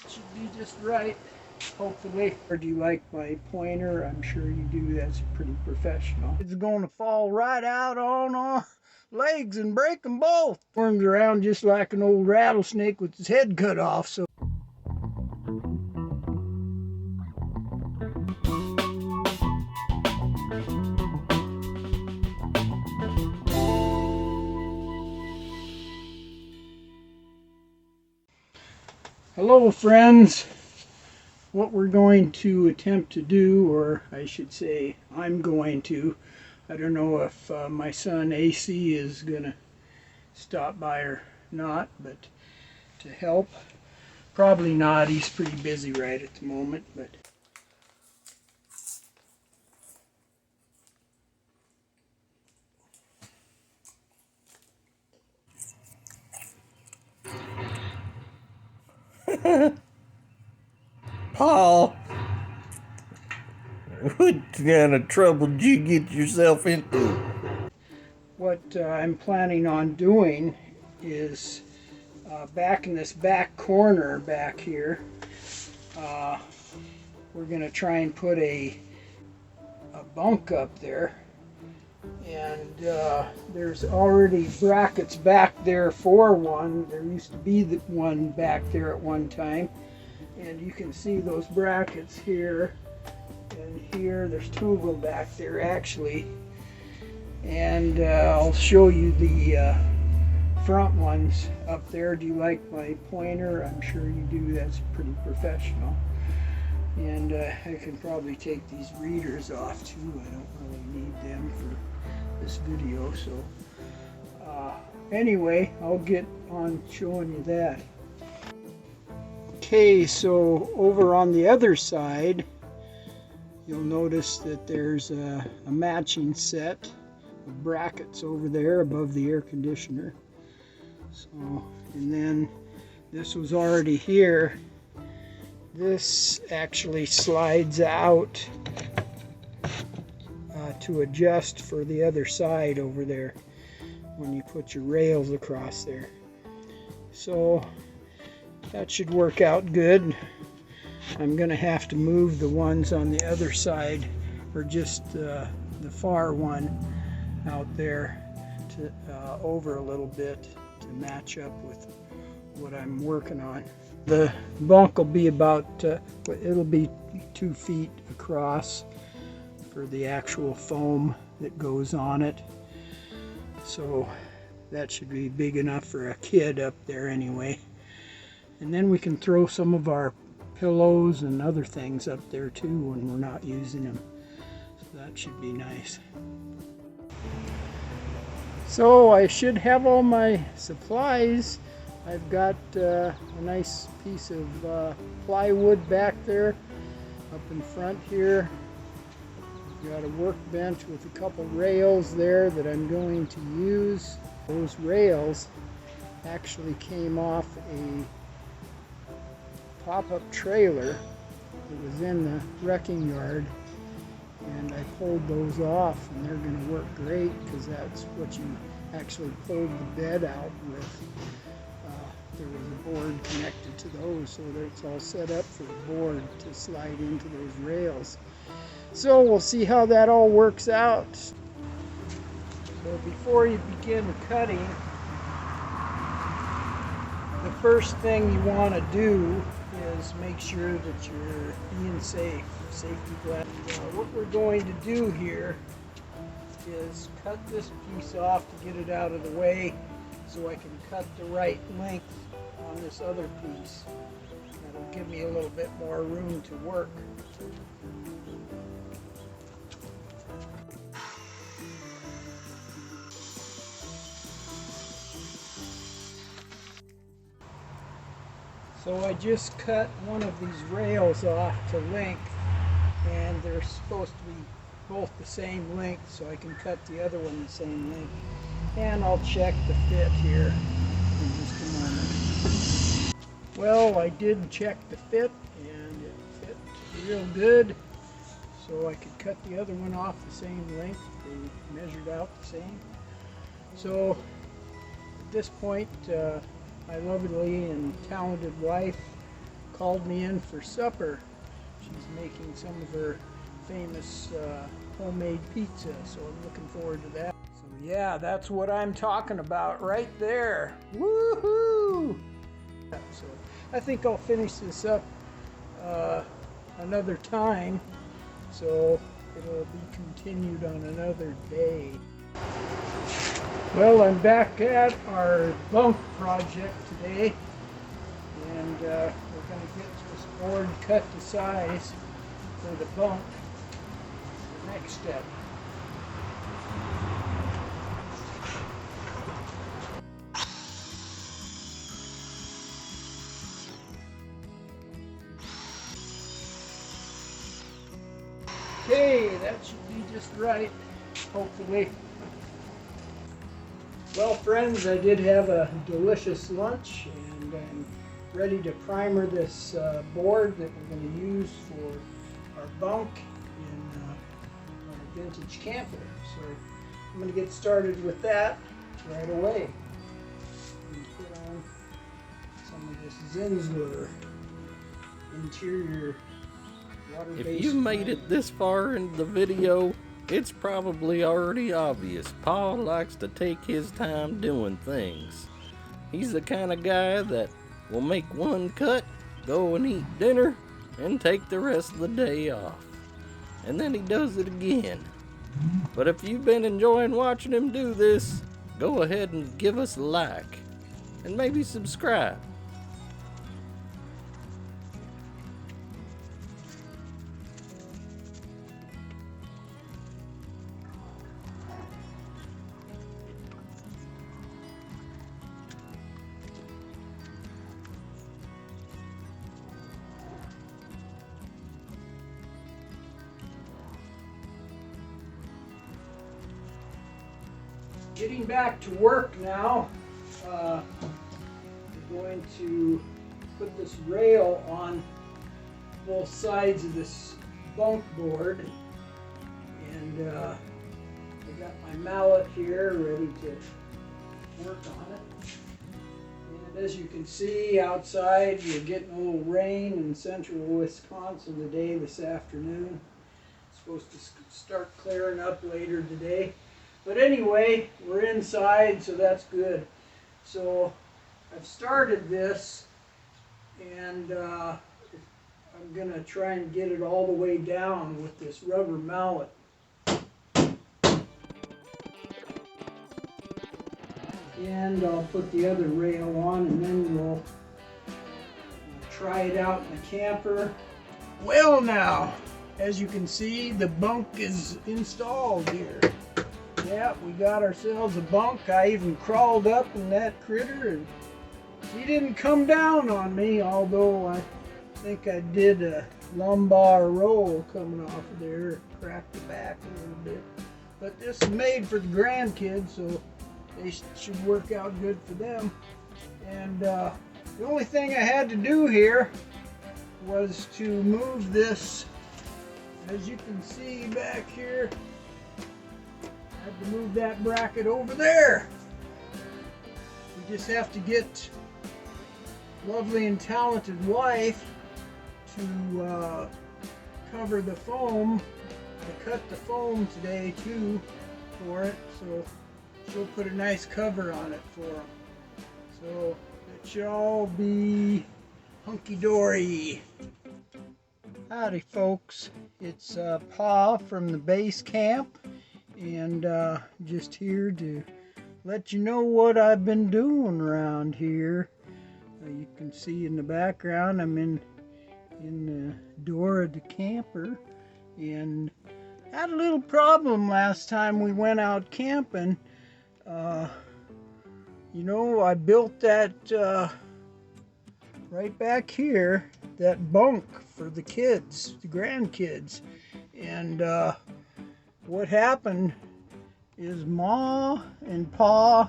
Should be just right, hopefully. Or do you like my pointer? I'm sure you do. That's pretty professional. It's going to fall right out on our legs and break them both. Worms around just like an old rattlesnake with his head cut off. So hello friends. What we're going to attempt to do, or I should say I'm going to, I don't know if my son AC is going to stop by or not, but to help. Probably not, he's pretty busy right at the moment, but Paul, what kind of trouble did you get yourself into? what I'm planning on doing is back in this back corner back here, we're going to try and put a bunk up there. And there's already brackets back there for one. There used to be one back there at one time. And you can see those brackets here and here. There's two of them back there actually. And I'll show you the front ones up there. Do you like my pointer? I'm sure you do. That's pretty professional. And I can probably take these readers off too. I don't really need them for this video. So anyway, I'll get on showing you that. Okay, so over on the other side, you'll notice that there's a matching set of brackets over there above the air conditioner. So, and then this was already here. This actually slides out to adjust for the other side over there when you put your rails across there. So that should work out good. I'm gonna have to move the ones on the other side, or just the far one out there to over a little bit to match up with what I'm working on. The bunk will be about, it'll be 2 feet across for the actual foam that goes on it. So that should be big enough for a kid up there anyway. And then we can throw some of our pillows and other things up there too when we're not using them. So that should be nice. So I should have all my supplies. I've got a nice piece of plywood back there up in front here. Got a workbench with a couple rails there that I'm going to use. Those rails actually came off a pop-up trailer that was in the wrecking yard, and I pulled those off, and they're going to work great because that's what you actually pulled the bed out with. There was a board connected to those, so that it's all set up for the board to slide into those rails. So we'll see how that all works out. So before you begin cutting, the first thing you want to do is make sure that you're being safe. Safety glass. What we're going to do here is cut this piece off to get it out of the way so I can cut the right length on this other piece. That'll give me a little bit more room to work. So I just cut one of these rails off to length, and they're supposed to be both the same length, so I can cut the other one the same length. And I'll check the fit here in just a moment. Well, I did check the fit, and it fit real good, so I could cut the other one off the same length. They measured out the same. So at this point, my lovely and talented wife called me in for supper. She's making some of her famous homemade pizza, so I'm looking forward to that. So yeah, that's what I'm talking about right there. Woohoo! So I think I'll finish this up another time, so it'll be continued on another day. Well, I'm back at our bunk project today, and we're going to get this board cut to size for the bunk. The next step. Okay, that should be just right, hopefully. Well, friends, I did have a delicious lunch, and I'm ready to primer this board that we're going to use for our bunk in our vintage camper. So I'm going to get started with that right away. And put on some of this Zinsler interior water-based If you made it this far in the video, it's probably already obvious. Paul likes to take his time doing things. He's the kind of guy that will make one cut, go and eat dinner, and take the rest of the day off. And then he does it again. But if you've been enjoying watching him do this, go ahead and give us a like, and maybe subscribe. Getting back to work now. We're going to put this rail on both sides of this bunk board, and I got my mallet here ready to work on it. And as you can see outside, we're getting a little rain in central Wisconsin today, this afternoon. It's supposed to start clearing up later today. But anyway, we're inside, so that's good. So I've started this, and I'm going to try and get it all the way down with this rubber mallet. And I'll put the other rail on, and then we'll try it out in the camper. Well now, as you can see, the bunk is installed here. Yeah, we got ourselves a bunk. I even crawled up in that critter, and she didn't come down on me, although I think I did a lumbar roll coming off of there, cracked the back a little bit. But this is made for the grandkids, so they should work out good for them. And the only thing I had to do here was to move this, as you can see back here, I had to move that bracket over there. We just have to get lovely and talented wife to cover the foam. I cut the foam today too for it, so she'll put a nice cover on it for them. So it should all be hunky-dory. Howdy folks, it's Pa from the base camp, and just here to let you know what I've been doing around here. You can see in the background I'm in the door of the camper, and had a little problem last time we went out camping. You know, I built that right back here, that bunk for the kids, the grandkids, and what happened is Ma and Pa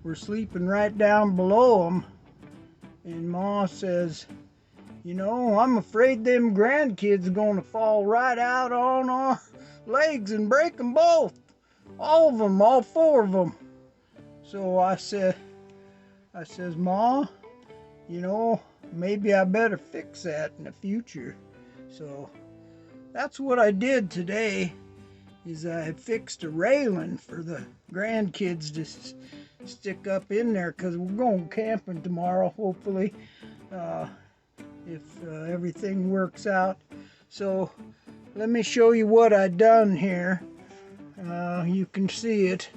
were sleeping right down below them, and Ma says, you know, I'm afraid them grandkids are going to fall right out on our legs and break them both. All of them, all four of them. So I says, Ma, you know, maybe I better fix that in the future. So that's what I did today, is I fixed a railing for the grandkids to stick up in there, because we're going camping tomorrow, hopefully, if everything works out. So let me show you what I done here. You can see it.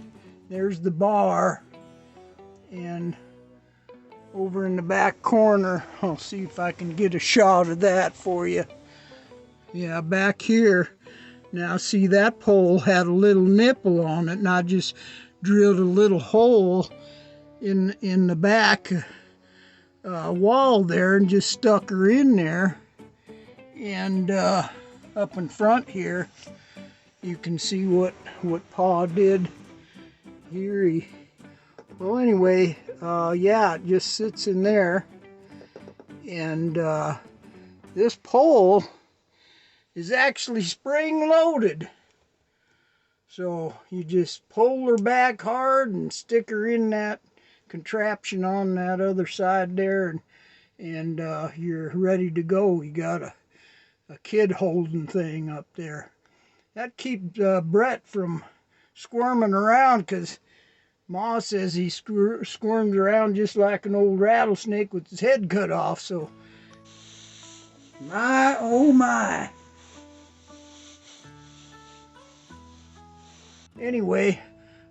There's the bar, and over in the back corner, I'll see if I can get a shot of that for you. Yeah, back here. Now see, that pole had a little nipple on it, and I just drilled a little hole in the back wall there and just stuck her in there. And up in front here, you can see what Pa did here. Well, anyway, yeah, it just sits in there. And this pole is actually spring loaded. So you just pull her back hard and stick her in that contraption on that other side there, and you're ready to go. You got a kid holding thing up there. That keeps Brett from squirming around, because Ma says he squirms around just like an old rattlesnake with his head cut off. So, my oh my. Anyway,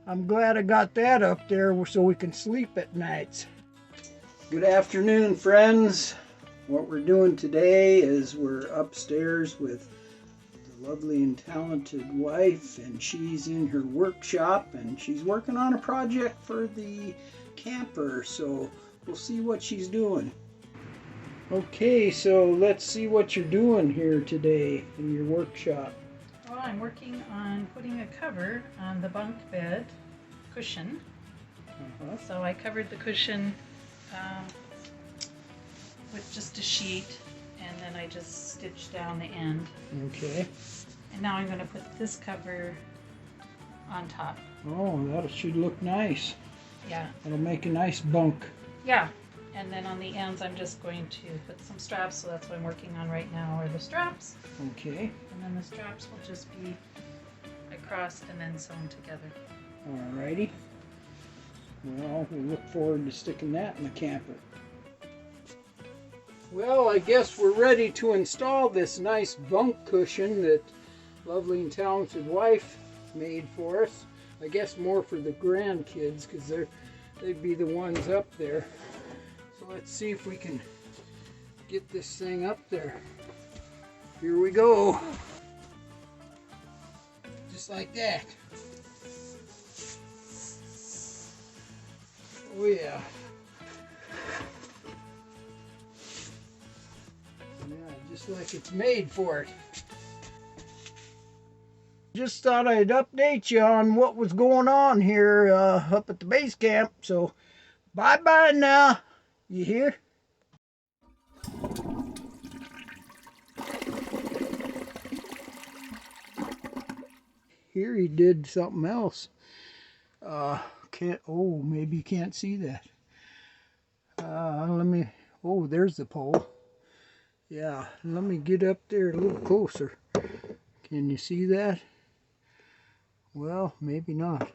I'm glad I got that up there so we can sleep at nights. Good afternoon, friends. What we're doing today is we're upstairs with the lovely and talented wife, and she's in her workshop and she's working on a project for the camper, so we'll see what she's doing. Okay, so let's see what you're doing here today in your workshop. Well, I'm working on putting a cover on the bunk bed cushion. So I covered the cushion with just a sheet, and then I just stitched down the end. Okay. And now I'm going to put this cover on top. Oh, that should look nice. Yeah. It'll make a nice bunk. Yeah. And then on the ends I'm just going to put some straps, so that's what I'm working on right now, are the straps. Okay. And then the straps will just be across and then sewn together. Alrighty. Well, we'll look forward to sticking that in the camper. Well, I guess we're ready to install this nice bunk cushion that lovely and talented wife made for us. I guess more for the grandkids, because they'd be the ones up there. So let's see if we can get this thing up there. Here we go. Just like that. Oh yeah. Yeah, just like it's made for it. Just thought I'd update you on what was going on here up at the base camp. So bye-bye now. You hear? Here he did something else. Maybe you can't see that. Oh, there's the pole. Yeah, let me get up there a little closer. Can you see that? Well, maybe not.